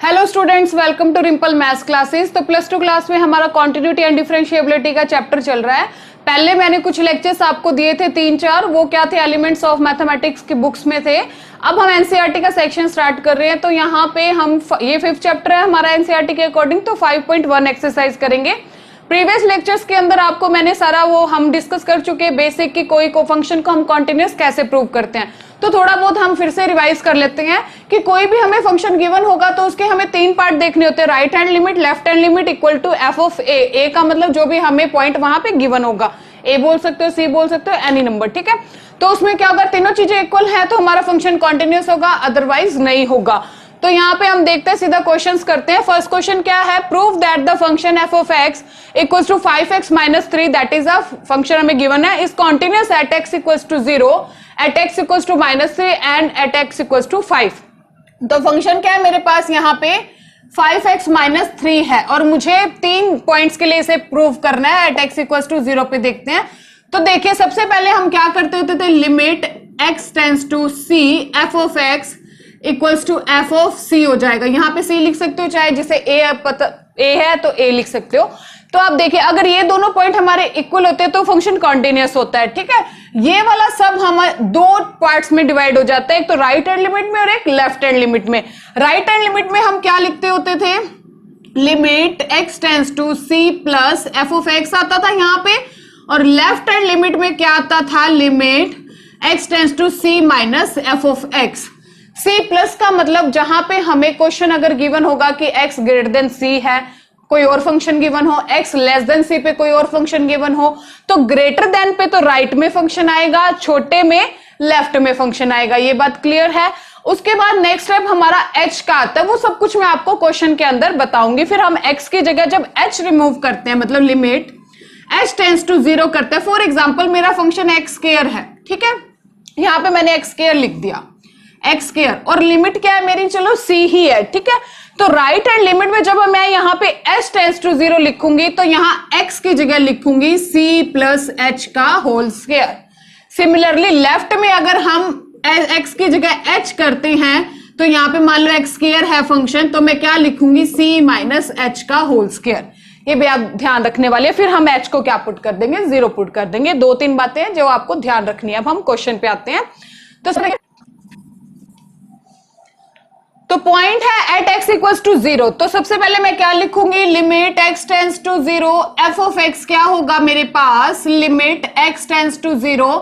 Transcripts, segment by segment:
Hello students, welcome to Rimple maths classes. तो plus two class में हमारा कॉन्टिन्यूटी एंड डिफरेंशिएबिलिटी का चैप्टर चल रहा है। पहले मैंने कुछ लेक्चर्स आपको दिए थे 3-4, वो क्या थे, एलिमेंट्स ऑफ मैथमेटिक्स की बुक्स में थे। अब हम एनसीईआरटी का सेक्शन स्टार्ट कर रहे हैं। तो यहाँ पे हम ये 5th चैप्टर है हमारा एनसीईआरटी के अकॉर्डिंग, तो 5.1 एक्सरसाइज करेंगे। प्रीवियस लेक्चर्स के अंदर आपको मैंने सारा वो हम डिस्कस कर चुके हैं, बेसिक की कोई फंक्शन को हम कॉन्टिन्यूस कैसे प्रूव करते हैं। तो थोड़ा बहुत हम फिर से रिवाइज कर लेते हैं कि कोई भी हमें फंक्शन गिवन होगा तो उसके हमें 3 पार्ट देखने होते हैं, right hand limit, left hand limit equal to f of a का मतलब जो भी हमें पॉइंट वहां पे गिवन होगा, ए बोल सकते हो, सी बोल सकते हो, एनी नंबर, ठीक है। तो उसमें क्या होगा, तीनों चीजें इक्वल है तो हमारा फंक्शन कॉन्टिन्यूस होगा, अदरवाइज नहीं होगा। तो यहाँ पे हम देखते हैं, सीधा क्वेश्चंस करते हैं। फर्स्ट क्वेश्चन क्या है, prove that the function f of x equals to 5x minus 3, that is a function हमें गिवन है, is continuous at x equals to 0, at x equals to minus 3 and at x equals to 5। तो function क्या है मेरे पास, यहाँ पे 5x minus 3 है और मुझे 3 पॉइंट्स के लिए इसे प्रूव करना है। एट x इक्वल्स टू 0 पे देखते हैं। तो देखिए सबसे पहले हम क्या करते होते थे, limit x tends to c f of x equals to f of c हो जाएगा। यहाँ पे सी लिख सकते हो, चाहे जिसे ए है तो ए लिख सकते हो। तो आप देखिए अगर ये दोनों पॉइंट हमारे इक्वल होते हैं तो फंक्शन कॉन्टिन्यूअस होता है, ठीक है। ये वाला सब हमारे 2 पार्ट्स में डिवाइड हो जाता है, एक तो राइट हैंड लिमिट में और एक लेफ्ट हैंड लिमिट में। राइट हैंड लिमिट में हम क्या लिखते होते थे, limit x tends to c plus f of x आता था यहाँ पे, और लेफ्ट हैंड लिमिट में क्या आता था, limit x tends to c minus f of x. c plus का मतलब जहां पे हमें क्वेश्चन अगर गिवन होगा कि x ग्रेटर देन c है, कोई और फंक्शन गिवन हो, x लेस देन c पे कोई और फंक्शन गिवन हो, तो ग्रेटर देन पे तो राइट में फंक्शन आएगा, छोटे में लेफ्ट में फंक्शन आएगा। ये बात क्लियर है। उसके बाद नेक्स्ट स्टेप हमारा h का आता है, वो सब कुछ मैं आपको क्वेश्चन के अंदर बताऊंगी। फिर हम x की जगह जब h रिमूव करते हैं, मतलब लिमिट h टेंड्स टू 0 करते हैं। फॉर एग्जाम्पल मेरा फंक्शन x स्क्वायर है, ठीक है, यहाँ पे मैंने x स्क्वायर लिख दिया, एक्स स्क्वायर, और लिमिट क्या है मेरी, चलो c ही है, ठीक है। तो राइट हैंड लिमिट में जब मैं यहाँ पे h टेंड्स टू 0 लिखूंगी तो यहाँ x की जगह लिखूंगी c प्लस h का होल स्क्वायर। सिमिलरली लेफ्ट में अगर हम x की जगह h करते हैं तो यहाँ पे मान लो x स्क्वायर है फंक्शन, तो मैं क्या लिखूंगी, c माइनस h का होल स्क्वायर। ये भी आप ध्यान रखने वाले। फिर हम h को क्या पुट कर देंगे, 0 पुट कर देंगे। 2-3 बातें हैं जो आपको ध्यान रखनी है। अब हम क्वेश्चन पे आते हैं। तो पॉइंट है एट x इक्वल्स टू 0, तो सबसे पहले मैं क्या लिखूंगी, limit x tends to 0 f of x क्या होगा मेरे पास, limit x tends to 0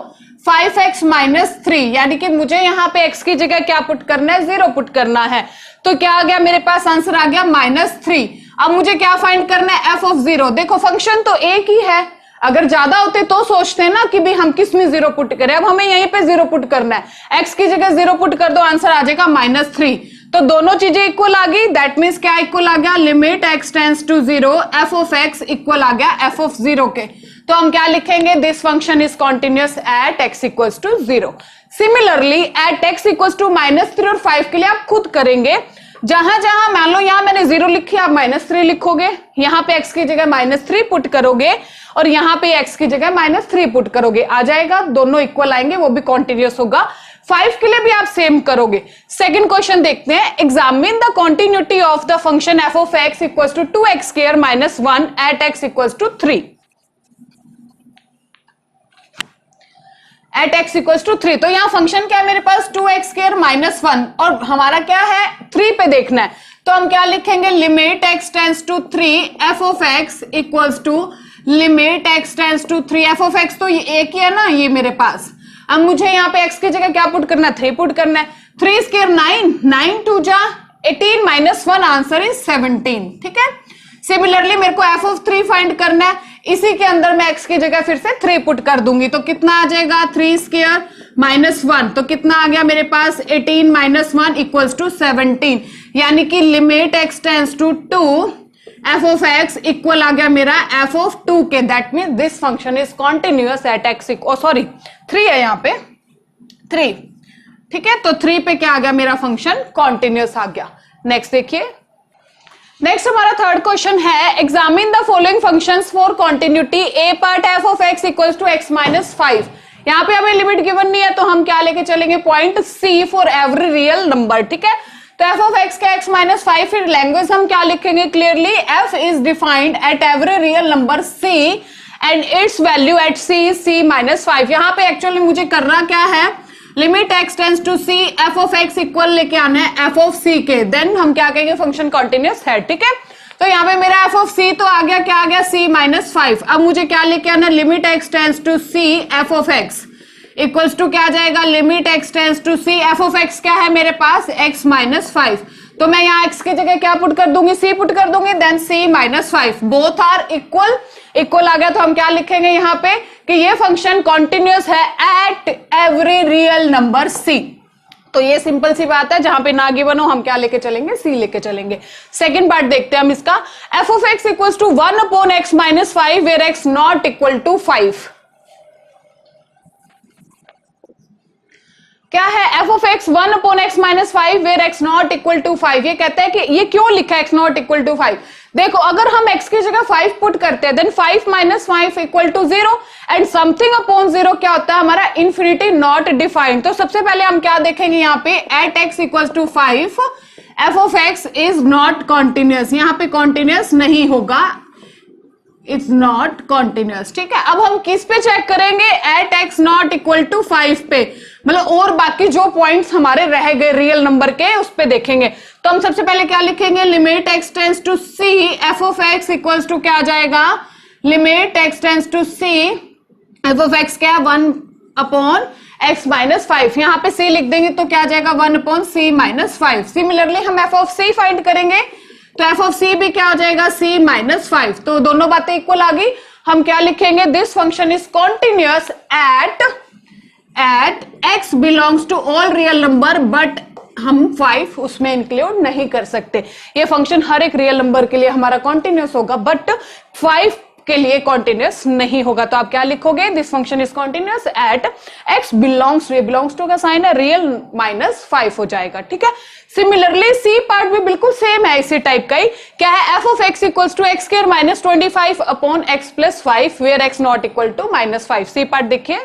5x minus 3, यानी कि मुझे यहाँ पे x की जगह क्या पुट करना है, 0 पुट करना है। तो क्या आ गया मेरे पास, आंसर आ गया -3। अब मुझे क्या फाइंड करना है, f ऑफ 0। देखो फंक्शन तो एक ही है, अगर ज्यादा होते तो सोचते हैं ना कि भी हम किस में 0 पुट करें। अब हमें यहीं पे 0 पुट करना है, x की जगह 0 पुट कर दो, आंसर आ जाएगा -3। तो दोनों चीजें इक्वल आ गई, दैट मीन्स क्या इक्वल आ गया, limit x tends to 0 f of x equal आ गया f ऑफ 0 के। तो हम क्या लिखेंगे, this function is continuous at x equals to 0। Similarly at x equals to -3 और 5 के लिए आप खुद करेंगे। जहां जहां मान लो यहां मैंने 0 लिखी, आप -3 लिखोगे, यहां पे x की जगह -3 पुट करोगे और यहां पे x की जगह -3 पुट करोगे, आ जाएगा, दोनों इक्वल आएंगे, वो भी कॉन्टिन्यूअस होगा। 5 के लिए भी आप सेम करोगे। सेकंड क्वेश्चन देखते हैं, examine the continuity of the function f of x equals to 2x square minus 1 at x equals to 3। At x equals to 3, तो यहाँ फंक्शन क्या है मेरे पास, 2x स्क्वायर माइनस 1, और हमारा क्या है 3 पे देखना है। तो हम क्या लिखेंगे, limit x tends to 3 f of x equals to limit x tends to 3 f of x, तो ये एक ही है ना ये मेरे पास। अब मुझे यहाँ पे x की जगह क्या पुट करना है, 3 पुट करना है। 3 स्क्वायर 9, 9 2 जा 18 माइनस 1, आंसर इज 17, ठीक है। सिमिलरली मेरे को f ऑफ 3 फाइंड करना है, इसी के अंदर मैं x की जगह फिर से 3 पुट कर दूंगी, तो कितना आ जाएगा, 3 स्क्वायर माइनस 1, तो कितना आ गया मेरे पास, 18 माइनस 1 इक्वल्स टू 17, यानी कि limit x tends to 2 f of x equal आ गया मेरा एफ ऑफ 2 के। That mean this function is continuous at x, sorry 3 है यहाँ पे 3, ठीक है। तो 3 पे क्या आ गया मेरा फंक्शन कॉन्टिन्यूअस आ गया। नेक्स्ट देखिए, नेक्स्ट हमारा थर्ड क्वेश्चन है, examine the following functions for continuity A part f of x equals to x minus 5। यहाँ पे हमें लिमिट गिवन नहीं है तो हम क्या लेके चलेंगे, point c for every real number, ठीक है। तो एफ ऑफ एक्स का एक्स माइनस 5, फिर लैंग्वेज हम क्या लिखेंगे clearly, f is defined at every real number c and its value at c c minus 5। यहाँ पे एक्चुअली मुझे करना क्या है, limit x tends to c, f of x equal लेके आना है एफ ऑफ सी के, देन हम क्या कहेंगे फंक्शन कॉन्टिन्यूस है। ठीक है, तो यहाँ पे मेरा एफ ऑफ सी तो आ गया, क्या आ गया, सी माइनस 5। अब मुझे क्या लेके आना, limit x tends to c f of x equals to क्या आ जाएगा, limit x tends to c f of x क्या है मेरे पास, एक्स माइनस 5। तो मैं यहाँ x की जगह क्या पुट कर दूंगी, c पुट कर दूंगी, then c minus 5, both are equal. Equal आ गया तो हम क्या लिखेंगे यहाँ पे कि ये फंक्शन कॉन्टिन्यूस है at every real number c। तो ये सिंपल सी बात है, जहां पे ना गिवन हो हम क्या लेके चलेंगे, c लेके चलेंगे। सेकंड पार्ट देखते हैं हम इसका, f of x equals to 1 upon x minus 5 where x not equal to 5। क्या है, f of x 1 upon x minus 5 where x not equal to 5। ये कहता है कि ये क्यों लिखा है एक्स नॉट इक्वल टू 5। देखो अगर हम x की जगह 5 पुट करते हैं then 5 minus 5 equal to 0 and something upon 0 क्या होता है हमारा, इंफिनिटी नॉट डिफाइंड। तो सबसे पहले हम क्या देखेंगे यहाँ पे, at x equal to 5 f of x is not continuous, यहाँ पे कॉन्टिन्यूस नहीं होगा, इट्स नॉट कॉन्टिन्यूस। ठीक है, अब हम किस पे चेक करेंगे, at x not equal to 5 पे, मतलब और बाकी जो पॉइंट्स हमारे रह गए रियल नंबर के उस पे देखेंगे। तो हम सबसे पहले क्या लिखेंगे, limit x tends to c f of x equals to क्या आ जाएगा, limit x tends to c f of x क्या है 1 अपॉन एक्स माइनस 5। यहाँ पे सी लिख देंगे तो क्या आ जाएगा 1 अपॉन सी माइनस 5। सिमिलरली हम एफ ऑफ सी फाइंड करेंगे तो एफ ऑफ सी भी क्या हो जाएगा, सी माइनस 5। तो दोनों बातें इक्वल आ गई। हम क्या लिखेंगे, this function is continuous at x belongs to all real number but हम 5 उसमें इंक्लूड नहीं कर सकते। ये फंक्शन हर एक रियल नंबर के लिए हमारा कॉन्टिन्यूअस होगा बट 5 के लिए कॉन्टिन्यूअस नहीं होगा। तो आप क्या लिखोगे, this function is continuous at x belongs to का साइन है रियल माइनस 5 हो जाएगा। ठीक है, सिमिलरली सी पार्ट भी बिल्कुल सेम है, इसी टाइप का ही। क्या है, f of x equals to x square minus 25 upon x plus 5 where x not equal to minus 5। C part देखिए,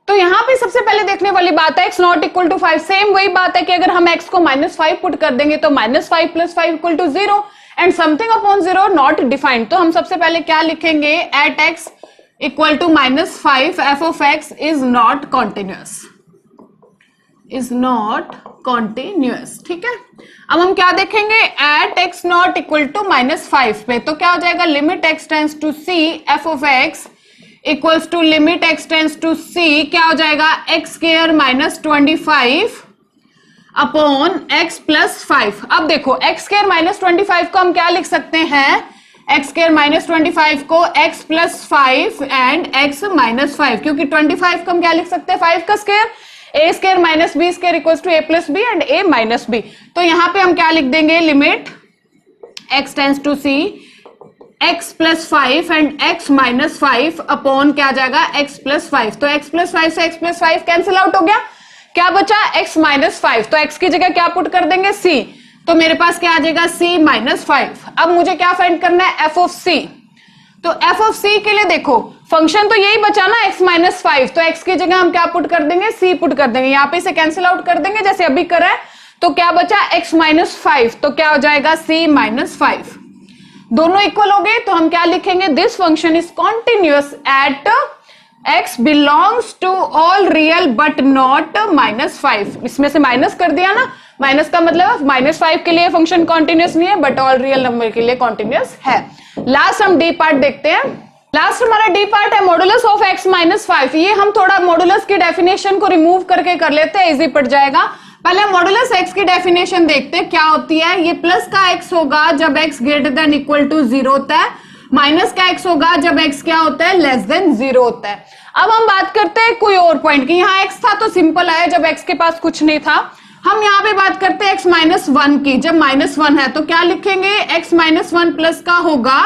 तो यहां पे सबसे पहले देखने वाली बात है x not equal to 5। Same वही बात है कि अगर हम एक्स को माइनस 5 पुट कर देंगे तो minus 5 plus 5 equal to 0 and something upon 0 not defined. तो हम सबसे पहले क्या लिखेंगे, at x equal to minus 5 f of x is not continuous, is not continuous. ठीक है, अब हम क्या देखेंगे, at x not equal to minus 5 पे तो क्या हो जाएगा, limit x tends to c f of x equals to limit x tends to सी क्या हो जाएगा, x square minus 25 upon x plus 5। अब देखो एक्स स्क्वायर माइनस 25 को हम क्या लिख सकते हैं, एक्स स्क्वायर माइनस 25 को x plus 5 and x minus 5, क्योंकि 25 को हम क्या लिख सकते हैं, 5 का square, a square minus b square equals to a plus b and a minus b. तो यहां पे हम क्या लिख देंगे, limit x tends to c x plus 5 and x minus 5 upon क्या आ जाएगा, x प्लस 5। तो x प्लस 5 से x प्लस 5 कैंसिल आउट हो गया, क्या बचा x माइनस 5। तो x की जगह क्या पुट कर देंगे, c। तो मेरे पास क्या आ जाएगा, c माइनस 5। अब मुझे क्या फाइंड करना है, f ऑफ c। तो f ऑफ c के लिए देखो फंक्शन तो यही बचा ना x माइनस 5, तो x की जगह हम क्या पुट कर देंगे, c पुट कर देंगे, यहाँ पे इसे कैंसिल आउट कर देंगे जैसे अभी करा है। तो क्या बचा, x माइनस 5, तो क्या हो जाएगा c माइनस 5। दोनों इक्वल हो गए तो हम क्या लिखेंगे, this function is continuous at x belongs to all real but not minus 5। इसमें से माइनस कर दिया ना, माइनस का मतलब माइनस 5 के लिए फंक्शन कॉन्टिन्यूअस नहीं है बट ऑल रियल नंबर के लिए कॉन्टिन्यूअस है। लास्ट हम डी पार्ट देखते हैं। लास्ट हमारा डी पार्ट है मॉडुलस ऑफ x माइनस 5। ये हम थोड़ा मॉडुलस की डेफिनेशन को रिमूव करके कर लेते हैं, इजी पड़ जाएगा। पहले मॉडुलस x की डेफिनेशन देखते हैं क्या होती है। ये प्लस का x होगा जब x greater than equal to 0 होता है, माइनस का x होगा जब x क्या होता है, लेस देन 0 होता है। अब हम बात करते हैं कोई और पॉइंट की, यहाँ x था तो सिंपल आया जब x के पास कुछ नहीं था। हम यहाँ पे बात करते हैं x माइनस 1 की, जब माइनस 1 है तो क्या लिखेंगे, x माइनस 1 प्लस का होगा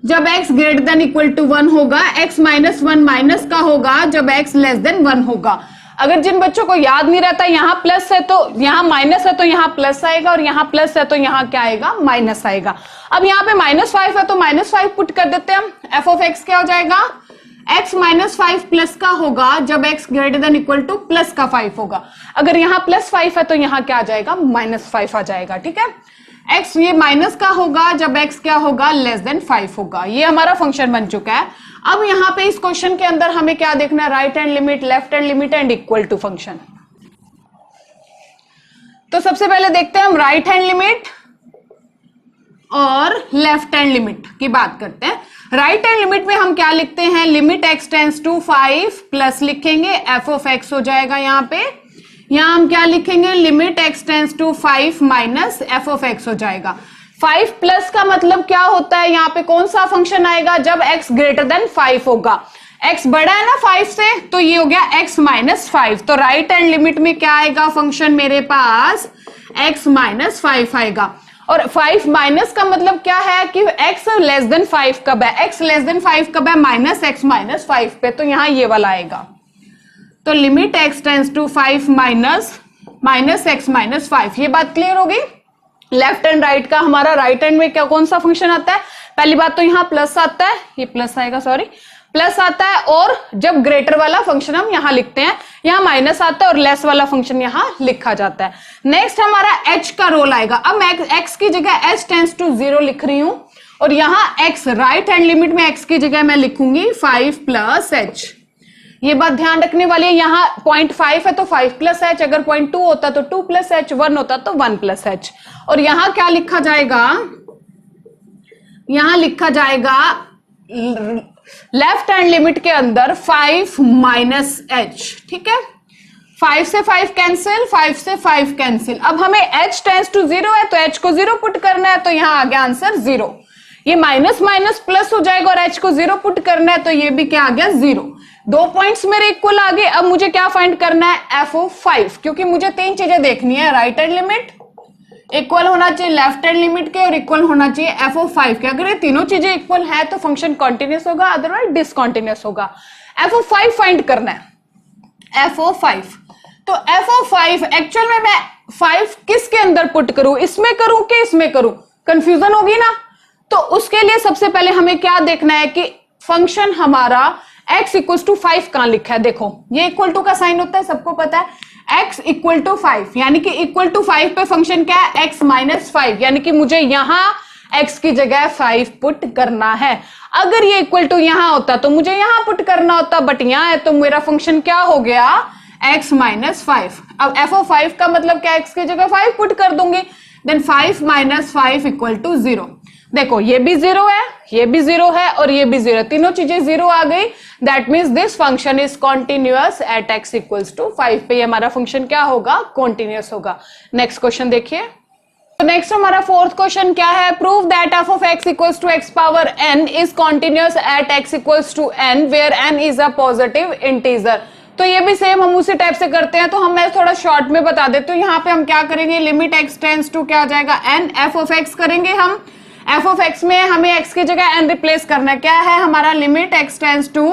जब x greater than equal to 1 होगा, x माइनस 1 माइनस का होगा जब x लेस देन 1 होगा। अगर जिन बच्चों को याद नहीं रहता, यहाँ प्लस है तो यहाँ माइनस है तो यहाँ प्लस आएगा और यहाँ प्लस है तो यहाँ क्या आएगा, माइनस आएगा। अब यहाँ पे माइनस 5 है तो माइनस 5 पुट कर देते हैं हम। एफ ऑफ एक्स क्या हो जाएगा, x माइनस 5 प्लस का होगा जब x greater than equal two plus का 5 होगा। अगर यहाँ प्लस 5 है तो यहाँ क्या आ जाएगा, माइनस 5 आ जाएगा। ठीक है, x ये माइनस का होगा जब x क्या होगा, लेस देन 5 होगा। ये हमारा फंक्शन बन चुका है। अब यहाँ पे इस क्वेश्चन के अंदर हमें क्या देखना है, right hand limit, left hand limit and equal to function. तो सबसे पहले देखते हैं हम राइट हैंड लिमिट और लेफ्ट हैंड लिमिट की बात करते हैं। राइट हैंड लिमिट में हम क्या लिखते हैं, limit x tends to 5 plus लिखेंगे f ऑफ x हो जाएगा। यहाँ पे यहाँ हम क्या लिखेंगे, limit x tends to 5 minus f of x हो जाएगा। 5 प्लस का मतलब क्या होता है, यहाँ पे कौन सा फंक्शन आएगा, जब x ग्रेटर देन 5 होगा। x बड़ा है ना 5 से, तो ये हो गया x माइनस 5। तो राइट हैंड लिमिट में क्या आएगा फंक्शन मेरे पास, x माइनस 5 आएगा। और 5 माइनस का मतलब क्या है कि x लेस देन 5 कब है, x लेस देन 5 कब है, माइनस x माइनस 5 पे, तो यहां ये वाला आएगा। तो limit x tends to 5 minus x minus 5। ये बात क्लियर होगी। लेफ्ट एंड राइट का हमारा राइट हैंड में क्या कौन सा फंक्शन आता है, पहली बात तो यहाँ प्लस आता है, ये प्लस आएगा, सॉरी प्लस आता है, और जब ग्रेटर वाला फंक्शन हम यहाँ लिखते हैं, यहाँ माइनस आता है और लेस वाला फंक्शन यहाँ लिखा जाता है। नेक्स्ट हमारा h का रोल आएगा। अब मैं x की जगह h टेंड्स टू 0 लिख रही हूं, और यहाँ x राइट हैंड लिमिट में x की जगह मैं लिखूंगी 5 प्लस h। ये बात ध्यान रखने वाली है, यहाँ 0.5 है तो 5 प्लस h, अगर 0.2 होता तो 2 प्लस h, 1 होता तो 1 प्लस h। और यहाँ क्या लिखा जाएगा, यहाँ लिखा जाएगा लेफ्ट हैंड लिमिट के अंदर 5 माइनस h। ठीक है, 5 से 5 कैंसिल, 5 से 5 कैंसिल। अब हमें h टेंड्स टू 0 है तो h को 0 पुट करना है, तो यहाँ आ गया आंसर 0। ये माइनस माइनस प्लस हो जाएगा और h को 0 पुट करना है, तो ये भी क्या आ गया 0। 2 पॉइंट्स मेरे इक्वल आ गए। अब मुझे क्या फाइंड करना है, f ऑफ 5, क्योंकि मुझे 3 चीजें देखनी है, राइट हैंड लिमिट, इक्वल होना चाहिए लेफ्ट हैंड लिमिट के, और इक्वल होना चाहिए f ऑफ 5 के। अगर ये तीनों चीजें इक्वल है तो फंक्शन कॉन्टिन्यूस होगा, अदरवाइज डिसकॉन्टिन्यूस होगा। f ऑफ 5 फाइंड करना है, f ऑफ 5। तो f ऑफ 5 एक्चुअल में मैं 5 किसके अंदर पुट करूं, इसमें करूं कि इसमें करूं, कंफ्यूजन होगी ना। तो उसके लिए सबसे पहले हमें क्या देखना है कि फंक्शन हमारा x इक्वल टू 5 कहां लिखा है। देखो ये इक्वल टू का साइन होता है, सबको पता है, x इक्वल टू 5, यानी कि इक्वल टू 5 पे फंक्शन क्या है, x माइनस 5, यानी कि मुझे यहां x की जगह 5 पुट करना है। अगर ये इक्वल टू यहां होता तो मुझे यहां पुट करना होता, बट यहां है तो मेरा फंक्शन क्या हो गया, x माइनस 5। अब f ऑफ 5 का मतलब क्या, x की जगह 5 पुट कर दूंगी, देन 5 माइनस 5 इक्वल टू 0। देखो ये भी 0 है, ये भी 0 है और ये भी 0, तीनों चीजें 0 आ गई। That means this function is continuous at x equals to 5 पे। हमारा फंक्शन क्या होगा, कॉन्टिन्यूअस होगा। नेक्स्ट क्वेश्चन देखिए। तो नेक्स्ट हमारा फोर्थ क्वेश्चन क्या है, prove that f of x equals to x power n is continuous at x equals to n where n is a positive integer. तो ये भी सेम हम उसी टाइप से करते हैं, तो हम मैं थोड़ा शॉर्ट में बता देती हूँ। यहाँ पे हम क्या करेंगे, लिमिट x टेंड्स टू क्या आ जाएगा, n, f ऑफ x करेंगे हम। f ऑफ x में हमें x की जगह n रिप्लेस करना है, क्या है हमारा, limit x tends to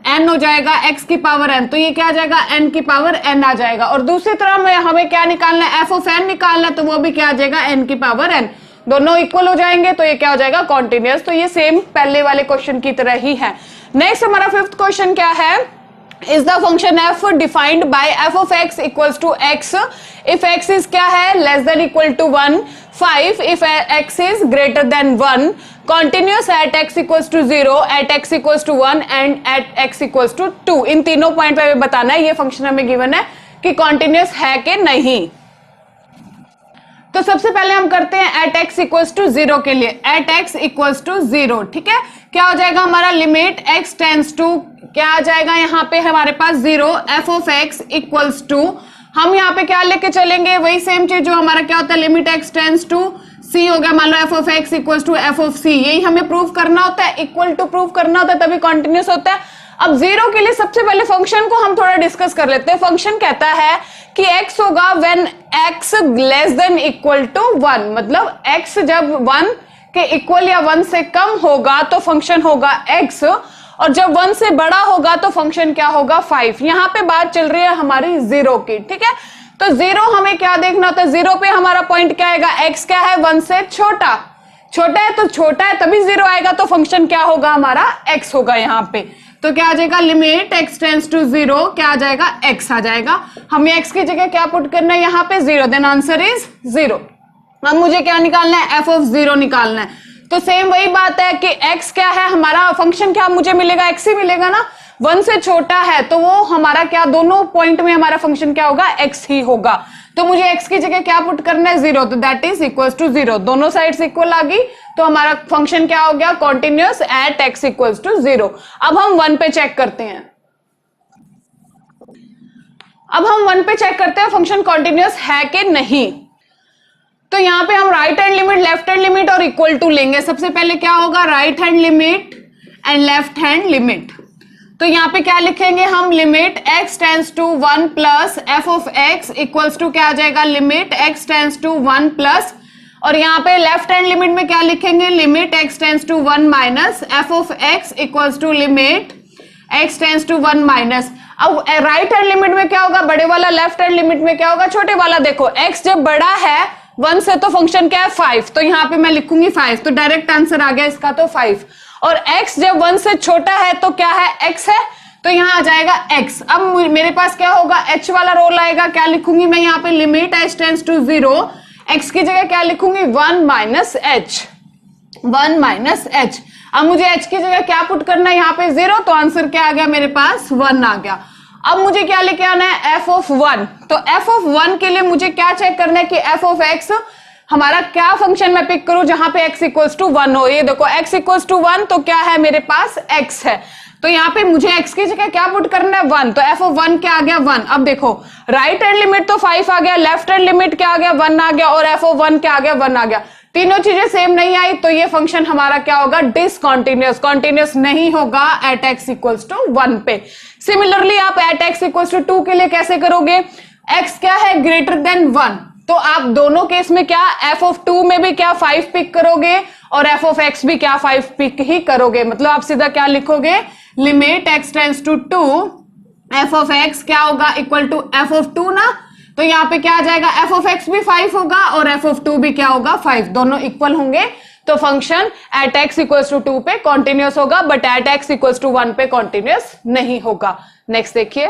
n हो जाएगा x की पावर n, तो ये क्या आ जाएगा, n की पावर n आ जाएगा। और दूसरी तरफ में हमें क्या निकालना है, f ऑफ n निकालना है, तो वो भी क्या आ जाएगा, n की पावर n। दोनों इक्वल हो जाएंगे तो ये क्या हो जाएगा, कॉन्टिन्यूअस। तो ये सेम पहले वाले क्वेश्चन की तरह ही है। नेक्स्ट हमारा फिफ्थ क्वेश्चन क्या है, is the function f defined by f of x equals to x if x is क्या है, less than equal to 1, 5 if x is greater than 1, continuous at x equals to 0, at x equals to 1 and at x equals to 2। इन तीनों point पे बताना है, ये function हमें given है कि कॉन्टिन्यूस है कि नहीं। तो सबसे पहले हम करते हैं एट x इक्वल्स टू 0 के लिए, एट x इक्वल्स टू 0। ठीक है, क्या हो जाएगा हमारा, लिमिट x टेंड्स टू क्या आ जाएगा, यहाँ पे हमारे पास 0, f of x equals to, हम यहाँ पे क्या लेके चलेंगे, वही सेम चीज जो हमारा क्या होता है, limit x tends to c हो गया। मान लो f of x equals to f of c, यही हमें प्रूव करना होता है, इक्वल टू प्रूव करना होता है, तभी कॉन्टिन्यूस होता है। अब 0 के लिए सबसे पहले फंक्शन को हम थोड़ा डिस्कस कर लेते हैं। फंक्शन कहता है कि x होगा when x less than equal to 1, मतलब x जब 1 के इक्वल या 1 से कम होगा तो फंक्शन होगा x, और जब 1 से बड़ा होगा तो फंक्शन क्या होगा, 5। यहाँ पे बात चल रही है हमारी 0 की। ठीक है, तो 0 हमें क्या देखना होता है, 0 पे हमारा पॉइंट क्या आएगा, x क्या है, 1 से छोटा, छोटा है तो छोटा है तभी 0 आएगा, तो फंक्शन क्या होगा हमारा, x होगा यहाँ पे। तो क्या आ जाएगा लिमिट x टेंड्स टू 0, क्या आ जाएगा x आ जाएगा। हमें x की जगह क्या पुट करना है यहाँ पे 0, देन आंसर इज 0। अब मुझे क्या निकालना है, f ऑफ 0 निकालना है। तो सेम वही बात है कि x क्या है हमारा फंक्शन, क्या मुझे मिलेगा x ही मिलेगा ना, 1 से छोटा है तो वो हमारा क्या, दोनों पॉइंट में हमारा फंक्शन क्या होगा, x ही होगा। तो मुझे x की जगह क्या पुट करना है 0, तो दैट इज इक्वल टू 0, दोनों साइड्स इक्वल आ गई तो हमारा फंक्शन क्या हो गया, continuous at x equal to 0। अब हम 1 पे चेक करते हैं, फंक्शन कॉन्टिन्यूअस है कि नहीं। तो यहाँ पे हम right hand limit, left hand limit और इक्वल टू लेंगे। सबसे पहले क्या होगा, right hand limit and left hand limit. तो यहाँ पे क्या लिखेंगे हम, limit x tends to 1 plus f of x equals to क्या आ जाएगा, limit x tends to 1 plus, और यहाँ पे लेफ्ट हैंड लिमिट में क्या लिखेंगे, limit x tends to 1 minus f of x equals to limit x tends to 1 minus. अब राइट हैंड लिमिट में क्या होगा, बड़े वाला, लेफ्ट हैंड लिमिट में क्या होगा, छोटे वाला। देखो x जब बड़ा है 1 से तो फंक्शन क्या है 5, तो यहाँ पे मैं लिखूंगी 5, तो डायरेक्ट आंसर आ गया इसका तो 5। और x जब 1 से छोटा है तो क्या है, x है, तो यहाँ आ जाएगा x। अब मेरे पास क्या होगा, h वाला रोल आएगा, क्या लिखूंगी मैं यहाँ पे, limit h tends to 0, x की जगह क्या लिखूंगी 1 माइनस h। अब मुझे h की जगह क्या पुट करना है यहाँ पे 0, तो आंसर क्या आ गया मेरे पास 1 आ गया। अब मुझे क्या लेके आना है, f ऑफ 1। तो f ऑफ 1 के लिए मुझे क्या चेक करना है कि f ऑफ x हमारा क्या फंक्शन मैं पिक करूं जहां पे x इक्वल्स टू 1 हो। ये देखो x इक्वल्स टू 1 तो क्या है मेरे पास x है, तो यहाँ पे मुझे x की जगह क्या पुट करना है 1, तो f ऑफ 1 क्या आ गया 1। अब देखो राइट हैंड लिमिट तो 5 आ गया, लेफ्ट हैंड लिमिट क्या आ गया 1 आ गया, और f ऑफ 1 क्या आ गया 1 आ गया। तीनों चीजें सेम नहीं आई तो ये फंक्शन हमारा क्या होगा, डिसकंटिन्यूअस, कॉन्टिन्यूअस नहीं होगा एट x इक्वल्स टू 1 पे। सिमिलरली आप एट x इक्वल्स टू 2 के लिए कैसे करोगे, x क्या है ग्रेटर देन 1, तो आप दोनों केस में क्या f ऑफ 2 में भी क्या 5 पिक करोगे और f ऑफ x भी क्या 5 पिक ही करोगे। मतलब आप सीधा क्या लिखोगे, limit x tends to 2 f of x क्या होगा इक्वल टू f ऑफ 2 ना, तो यहाँ पे क्या आ जाएगा f ऑफ x भी 5 होगा और f ऑफ 2 भी क्या होगा 5, दोनों इक्वल होंगे तो function at x equals to 2 पे कॉन्टिन्यूअस होगा, but at x equals to 1 पे कॉन्टिन्यूअस नहीं होगा। नेक्स्ट देखिए,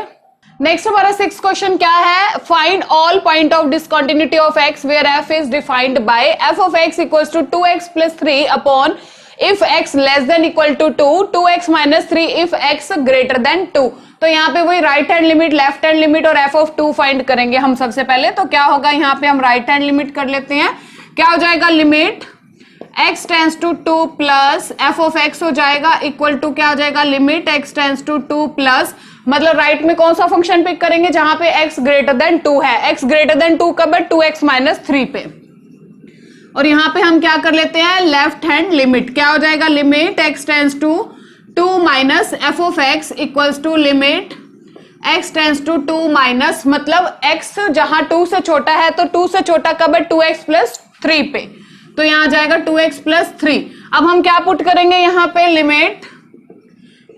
नेक्स्ट हमारा 6 क्वेश्चन क्या है, find all point of discontinuity of x where f is defined by f of x equals to 2x plus 3 upon if x less than equal to 2, 2x minus 3 if x greater than 2। तो यहाँ पे वही right hand limit, left hand limit और f of 2 find करेंगे हम सबसे पहले। तो क्या होगा, यहाँ पे हम राइट हैंड लिमिट कर लेते हैं, क्या हो जाएगा, limit x tends to 2 plus f of x हो जाएगा इक्वल टू क्या हो जाएगा, limit x tends to 2 plus, मतलब राइट में कौन सा फंक्शन पिक करेंगे जहां पे x ग्रेटर देन 2 है, x ग्रेटर देन 2 कब है, 2x माइनस 3 पे। और यहाँ पे हम क्या कर लेते हैं, लेफ्ट हैंड लिमिट, क्या हो जाएगा, limit x tends to 2 minus f of x equals to limit x tends to 2 minus, मतलब x जहां 2 से छोटा है तो 2 से छोटा कब है, 2x प्लस 3 पे, तो यहाँ आ जाएगा 2x प्लस 3। अब हम क्या पुट करेंगे यहाँ पे, limit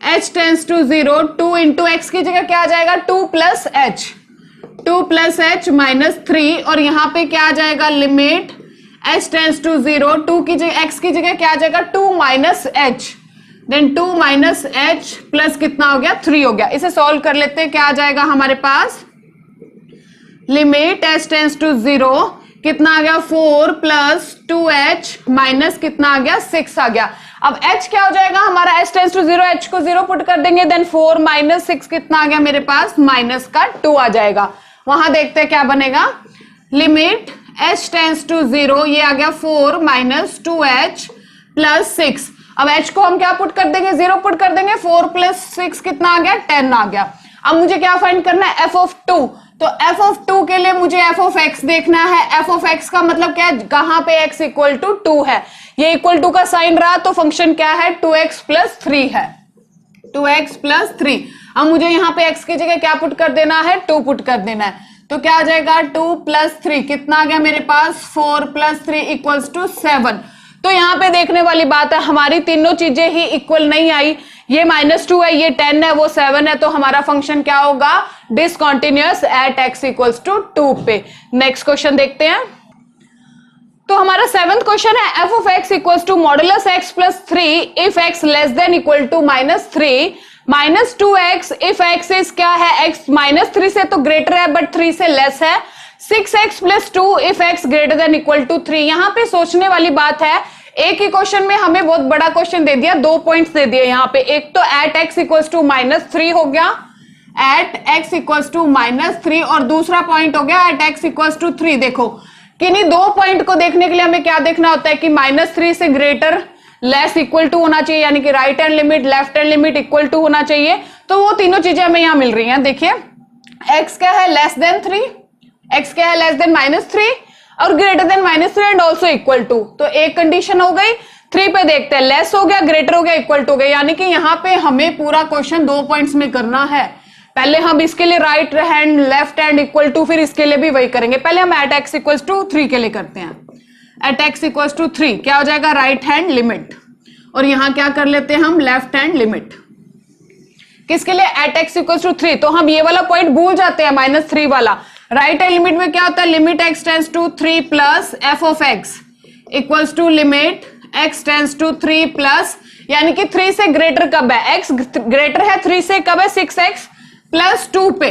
h tends to 0, 2 into x की जगह क्या आ जाएगा 2 प्लस h माइनस 3, और यहाँ पे क्या आ जाएगा, लिमिट h टेंड्स टू 0, 2 की जगह x की जगह क्या आ जाएगा 2 minus h, then 2 minus h plus कितना हो गया 3 हो गया। इसे सॉल्व कर लेते हैं, क्या आ जाएगा हमारे पास, लिमिट h टेंड्स टू 0 कितना आ गया 4 प्लस 2h माइनस कितना आ गया 6 आ गया। अब h क्या हो जाएगा हमारा, h टेंड्स टू 0, h को 0 पुट कर देंगे, देन 4 माइनस 6 कितना आ गया मेरे पास, माइनस का 2 आ जाएगा। वहां देखते हैं क्या बनेगा, लिमिट h टेंड्स टू 0, ये आ गया 4 माइनस 2h प्लस 6। अब h को हम क्या पुट कर देंगे, 0 पुट कर देंगे, 4 प्लस 6 कितना आ गया 10 आ गया। अब मुझे क्या फाइंड करना है, f ऑफ 2, तो f ऑफ 2 के लिए मुझे f ऑफ x देखना है। f ऑफ x का मतलब क्या है, कहां पे x इक्वल टू 2 है, ये इक्वल टू का साइन रहा तो फंक्शन क्या है 2x प्लस 3 है, 2x प्लस 3। अब मुझे यहाँ पे x की जगह क्या पुट कर देना है, 2 पुट कर देना है, तो क्या आ जाएगा 2 प्लस 3 कितना आ गया मेरे पास, 4 प्लस 3 इक्वल्स टू 7। तो यहाँ पे देखने वाली बात है, हमारी तीनों चीजें ही इक्वल नहीं आई, ये -2 है, ये 10 है, वो 7 है, तो हमारा फंक्शन क्या होगा, discontinuous at x equals to 2 पे। नेक्स्ट क्वेश्चन देखते हैं, तो हमारा 7th क्वेश्चन है, f of x equals to modulus x plus 3 if x less than equal to -3 -2x if x is क्या है, x -3 से तो ग्रेटर है बट 3 से लेस है। 6x + 2 if x greater than equal to 3। यहाँ पे सोचने वाली बात है, एक ही क्वेश्चन में हमें बहुत बड़ा क्वेश्चन दे दिया, 2 पॉइंट्स दे दिए यहाँ पे। एक तो एट x इक्वल्स टू -3 हो गया, एट x इक्वल्स टू -3, और दूसरा पॉइंट हो गया एट x इक्वल्स टू 3। देखो किन्हीं दो पॉइंट को देखने के लिए हमें क्या देखना होता है कि -3 से ग्रेटर लेस इक्वल टू होना चाहिए, यानी कि right hand limit left hand limit equal to होना चाहिए। तो वो तीनों चीजें हमें यहाँ मिल रही हैं। देखिए x क्या है, लेस देन 3, x क्या है, लेस देन -3 और greater than -3 and also equal to. तो एक कंडीशन हो गई। 3 पे देखते हैं, लेस हो गया, ग्रेटर हो गया, इक्वल टू हो गया, यानी कि यहाँ पे हमें पूरा क्वेश्चन 2 पॉइंट्स में करना है। पहले हम इसके लिए right hand left hand equal to, फिर इसके लिए भी वही करेंगे। पहले हम एट x इक्वल टू 3 के लिए करते हैं। एट x इक्वल टू 3 क्या हो जाएगा, राइट हैंड लिमिट, और यहां क्या कर लेते हैं हम, लेफ्ट हैंड लिमिट। किसके लिए, एट x इक्वल टू 3। तो हम ये वाला पॉइंट भूल जाते हैं, -3 वाला। राइट हैंड लिमिट में क्या होता है, limit x tends to 3 plus f of x equals to limit x tends to 3 plus, यानी कि 3 से ग्रेटर कब है, x ग्रेटर है 3 से, कब है, 6x प्लस 2 पे।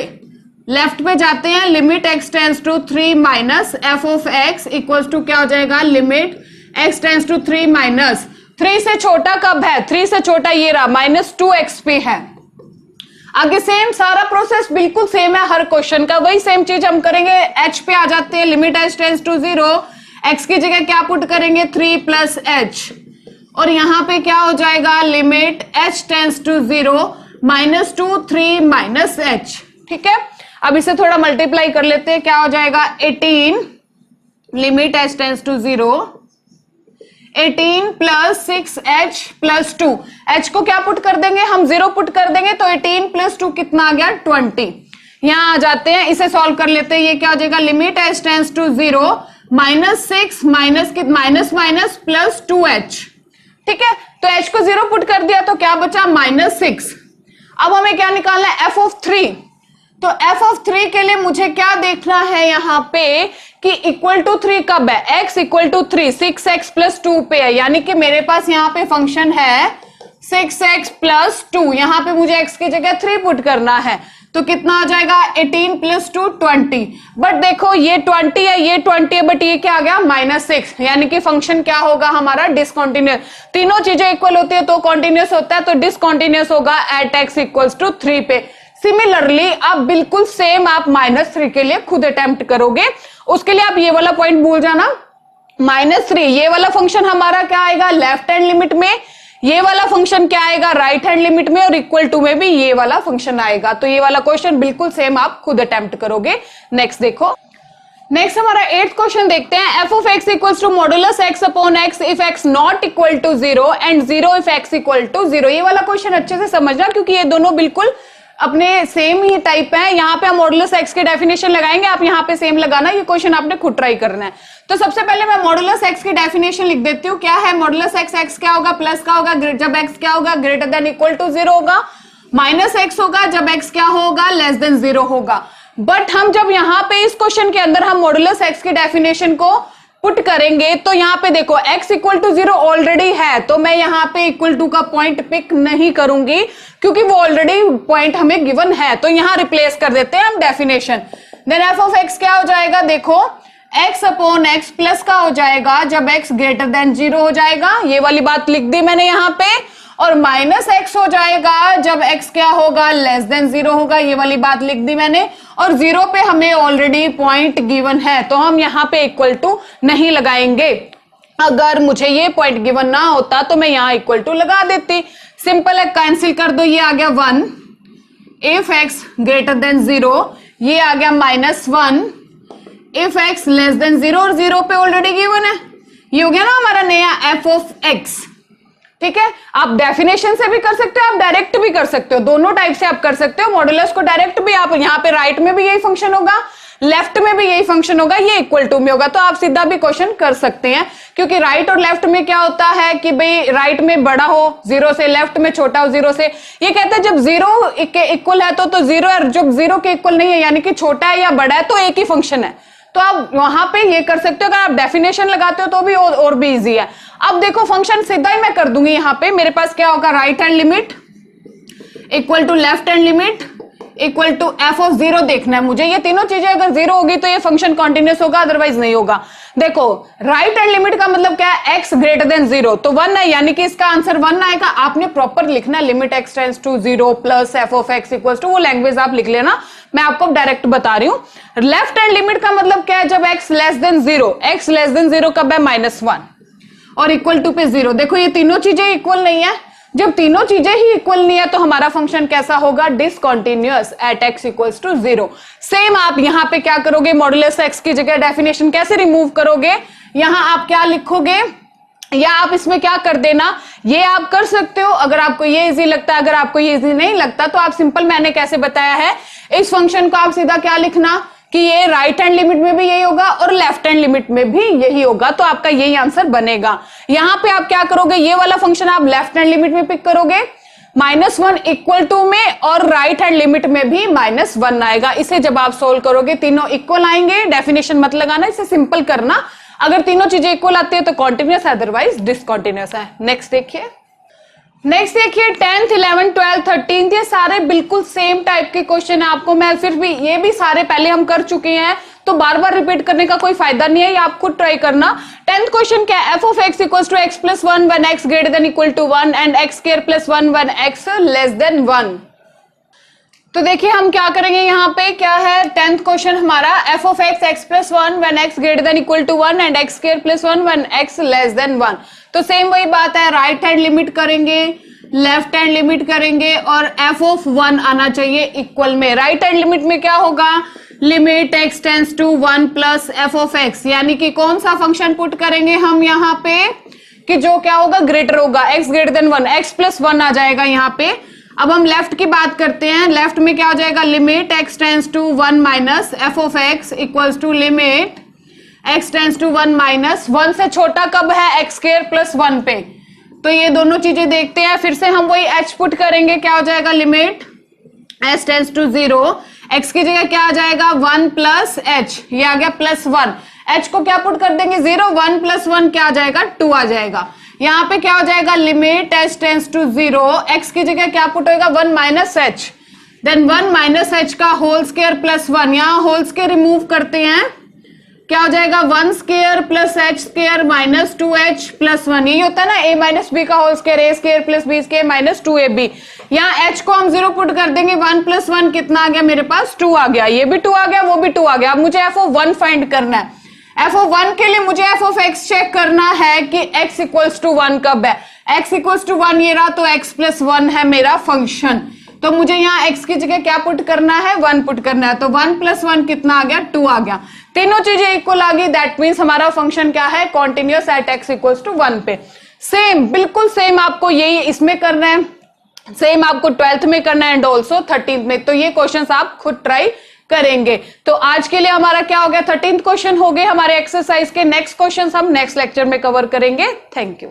लेफ्ट पे जाते हैं, limit x tends to 3 minus f of x equals to क्या हो जाएगा, limit x tends to 3 minus 3 से छोटा कब है, 3 से छोटा ये रहा, -2x पे है। आगे सेम सारा प्रोसेस बिल्कुल सेम है हर क्वेश्चन का, वही सेम चीज हम करेंगे। h पे आ जाते हैं, limit h tends to 0, x की जगह क्या पुट करेंगे, 3 प्लस h, और यहां पे क्या हो जाएगा, limit h tends to 0 -2 3 minus h। ठीक है, अब इसे थोड़ा मल्टीप्लाई कर लेते हैं, क्या हो जाएगा, 18 limit h tends to 0, 18 plus 6h plus 2, h को क्या पुट कर देंगे हम, 0 पुट कर देंगे, तो 18 प्लस 2 कितना आ गया, 20। यहां आ जाते हैं, इसे सॉल्व कर लेते हैं, ये क्या हो जाएगा, limit h tends to 0 -6 minus plus 2h। ठीक है, तो h को 0 पुट कर दिया तो क्या बचा, -6। अब हमें क्या निकालना है, f ऑफ 3। तो f ऑफ 3 के लिए मुझे क्या देखना है यहाँ पे कि इक्वल टू 3 कब है, x equal to 3, 6x plus 2 पे है, यानी कि मेरे पास यहाँ पे फंक्शन है 6x प्लस 2, यहाँ पे मुझे x की जगह 3 पुट करना है, तो कितना आ जाएगा, 18 प्लस 2 20। बट देखो ये 20 है, ये 20 है, बट ये क्या आ गया, -6, यानी कि फंक्शन क्या होगा हमारा, डिसकंटिन्यूअस। तीनों चीजें इक्वल होती है तो कॉन्टिन्यूअस होता है, तो डिसकंटिन्यूअस होगा एट x इक्वल्स टू 3 पे। सिमिलरली आप बिल्कुल सेम आप -3 के लिए खुद अटेम्प्ट करोगे, उसके लिए आप ये वाला पॉइंट भूल जाना, -3 ये वाला फंक्शन हमारा क्या आएगा, लेफ्ट हैंड लिमिट में, ये वाला फंक्शन क्या आएगा, राइट हैंड लिमिट में, और इक्वल टू में भी ये वाला फंक्शन आएगा। तो ये वाला क्वेश्चन बिल्कुल सेम आप खुद अटेम्प्ट करोगे। नेक्स्ट देखो, नेक्स्ट हमारा 8th क्वेश्चन देखते हैं, f of x equals to modulus x upon x if x not equal to 0 and 0 if x equal to 0। ये वाला क्वेश्चन अच्छे से समझना, क्योंकि ये दोनों बिल्कुल अपने सेम ही टाइप है। यहाँ पे हम मॉडुलस x की डेफिनेशन लगाएंगे, आप यहाँ पे सेम लगाना, ये क्वेश्चन आपने खुद ट्राई करना है। तो सबसे पहले मैं मॉडुलस x की डेफिनेशन लिख देती हूँ। क्या है मॉडुलस x, x क्या होगा, प्लस का होगा जब x क्या होगा, ग्रेटर देन इक्वल टू 0 होगा, माइनस x होगा जब x क्या होगा, लेस देन 0 होगा। बट हम जब यहाँ पे इस क्वेश्चन के अंदर हम मॉडुलस x की डेफिनेशन को पुट करेंगे, तो यहाँ पे देखो x इक्वल टू 0 ऑलरेडी है, तो मैं यहाँ पे इक्वल टू का पॉइंट पिक नहीं करूंगी, क्योंकि वो ऑलरेडी पॉइंट हमें गिवन है। तो यहाँ रिप्लेस कर देते हैं हम definition. Then f of x क्या हो जाएगा, देखो x अपॉन x प्लस का हो जाएगा जब x ग्रेटर देन 0 हो जाएगा, ये वाली बात लिख दी मैंने यहाँ पे, और माइनस x हो जाएगा जब x क्या होगा, लेस देन 0 होगा, ये वाली बात लिख दी मैंने। और 0 पे हमें ऑलरेडी पॉइंट गिवन है, तो हम यहाँ पे इक्वल टू नहीं लगाएंगे। अगर मुझे ये पॉइंट गिवन ना होता तो मैं यहाँ इक्वल टू लगा देती। सिंपल है, कैंसिल कर दो, ये आ गया 1 इफ x ग्रेटर देन 0, ये आ गया -1 इफ x लेस देन 0, और 0 पे ऑलरेडी गिवन है, ये हो गया ना हमारा नया f ऑफ x। ठीक है, आप डेफिनेशन से भी कर सकते हो, आप डायरेक्ट भी कर सकते हो, दोनों टाइप से आप कर सकते हो। मॉडुलस को डायरेक्ट भी, आप यहाँ पे राइट में भी यही फंक्शन होगा, लेफ्ट में भी यही फंक्शन होगा, ये इक्वल टू में होगा, तो आप सीधा भी क्वेश्चन कर सकते हैं। क्योंकि राइट और लेफ्ट में क्या होता है कि भाई राइट में बड़ा हो 0 से, लेफ्ट में छोटा हो 0 से। ये कहते हैं जब 0 के इक्वल है तो 0 है, जब 0 के इक्वल नहीं है यानी कि छोटा है या बड़ा है तो एक ही फंक्शन है, तो आप वहां पे ये कर सकते हो। अगर आप डेफिनेशन लगाते हो तो भी और भी इजी है। अब देखो फंक्शन सीधा ही मैं कर दूंगी, यहाँ पे मेरे पास क्या होगा, right hand limit equal to left hand limit equal to f of 0 देखना है मुझे। ये तीनों चीजें अगर 0 होगी तो ये फंक्शन कॉन्टिन्यूस होगा, अदरवाइज नहीं होगा। देखो राइट हैंड लिमिट का मतलब क्या है, x ग्रेटर देन 0, तो 1 है, यानी कि इसका आंसर 1 आएगा। आपने प्रॉपर लिखना है, limit x tends to 0 plus f of x equals to, वो लैंग्वेज आप लिख लेना, मैं आपको डायरेक्ट बता रही हूं। लेफ्ट हैंड लिमिट का मतलब क्या है, जब x less then 0, x less then 0 कब है, -1 और इक्वल टू पे 0। देखो ये तीनों चीजें इक्वल नहीं है, जब तीनों चीजें ही इक्वल नहीं है तो हमारा फंक्शन कैसा होगा, discontinuous at x equals to 0। Same आप यहां पे क्या करोगे, मॉडुलस x की जगह डेफिनेशन कैसे रिमूव करोगे, यहां आप क्या लिखोगे, या आप इसमें क्या कर देना, ये आप कर सकते हो अगर आपको ये इजी लगता है। अगर आपको ये इजी नहीं लगता तो आप सिंपल, मैंने कैसे बताया है, इस फंक्शन को आप सीधा क्या लिखना कि ये राइट हैंड लिमिट में भी यही होगा और लेफ्ट हैंड लिमिट में भी यही होगा, तो आपका यही आंसर बनेगा। यहां पे आप क्या करोगे, ये वाला फंक्शन आप लेफ्ट हैंड लिमिट में पिक करोगे, -1 इक्वल टू में, और राइट हैंड लिमिट में भी -1 आएगा। इसे जब आप सोल्व करोगे तीनों इक्वल आएंगे, डेफिनेशन मत लगाना, इसे सिंपल करना। अगर तीनों चीजें इक्वल आती है तो कॉन्टिन्यूस है, अदरवाइज डिसकॉन्टिन्यूस है। नेक्स्ट देखिए 10th 11th 12th 13th, ये सारे बिल्कुल सेम टाइप के क्वेश्चन है। आपको मैं फिर भी, ये भी सारे पहले हम कर चुके हैं तो बार बार रिपीट करने का कोई फायदा नहीं है, ये आप खुद ट्राई करना। 10th क्वेश्चन क्या है, f of x equals to x plus 1 when x greater than equal to 1 and x square plus 1 when x less than 1। तो देखिए हम क्या करेंगे, यहाँ पे क्या है 10th क्वेश्चन हमारा, f of x plus 1 when x greater than equal to 1 and x square plus 1 when x less than 1। तो सेम वही बात है, राइट हैंड लिमिट करेंगे, लेफ्ट हैंड लिमिट करेंगे और एफ ऑफ 1 आना चाहिए इक्वल में। राइट हैंड लिमिट में क्या होगा, limit x tends to 1 plus f of x, यानी कि कौन सा फंक्शन पुट करेंगे हम यहाँ पे कि जो क्या होगा, ग्रेटर होगा, x greater then 1, x plus 1 आ जाएगा यहाँ पे। अब हम लेफ्ट की बात करते हैं, लेफ्ट में क्या हो जाएगा, limit x tends to 1 minus f of x equals to limit x tends to 1 minus 1 से छोटा कब है, x स्क्वायर प्लस 1 पे। तो ये दोनों चीजें देखते हैं, फिर से हम वही h पुट करेंगे, क्या हो जाएगा, limit s tends to 0, x की जगह क्या आ जाएगा 1 प्लस h, ये आ गया प्लस 1, h को क्या पुट कर देंगे 0, 1 प्लस 1 क्या आ जाएगा 2 आ जाएगा। यहाँ पे क्या हो जाएगा, limit s tends to 0, x की जगह क्या पुट होगा 1 minus h, then 1 minus h का होल स्क्वायर प्लस 1, यहाँ होल स्क्वायर रिमूव करते हैं, क्या हो जाएगा 1 square plus h square minus 2h plus 1, यही होता है ना a माइनस बी का whole square, a square plus b square minus 2ab। यहाँ h को हम 0 पुट कर देंगे, 1 प्लस 1 कितना आ गया मेरे पास 2 आ गया, ये भी 2 आ गया, वो भी 2 आ गया। अब मुझे f ऑफ 1 फाइंड करना है, f ऑफ 1 के लिए मुझे f ऑफ x चेक करना है कि x इक्वल्स टू 1 कब है, x इक्वल्स टू 1 ये रहा, तो x प्लस 1 है मेरा फंक्शन, तो मुझे यहाँ x की जगह क्या पुट करना है 1 पुट करना है, तो 1 प्लस 1 कितना आ गया 2 आ गया। तीनों चीजें इक्वल आ गई, दैट मीन्स हमारा फंक्शन क्या है, continuous at x equals to 1 पे। सेम, बिल्कुल सेम आपको यही इसमें करना है, सेम आपको 12th में करना है एंड ऑल्सो 13th में। तो ये क्वेश्चंस आप खुद ट्राई करेंगे। तो आज के लिए हमारा क्या हो गया, 13th क्वेश्चन हो गए हमारे एक्सरसाइज के। नेक्स्ट क्वेश्चन हम नेक्स्ट लेक्चर में कवर करेंगे। Thank you.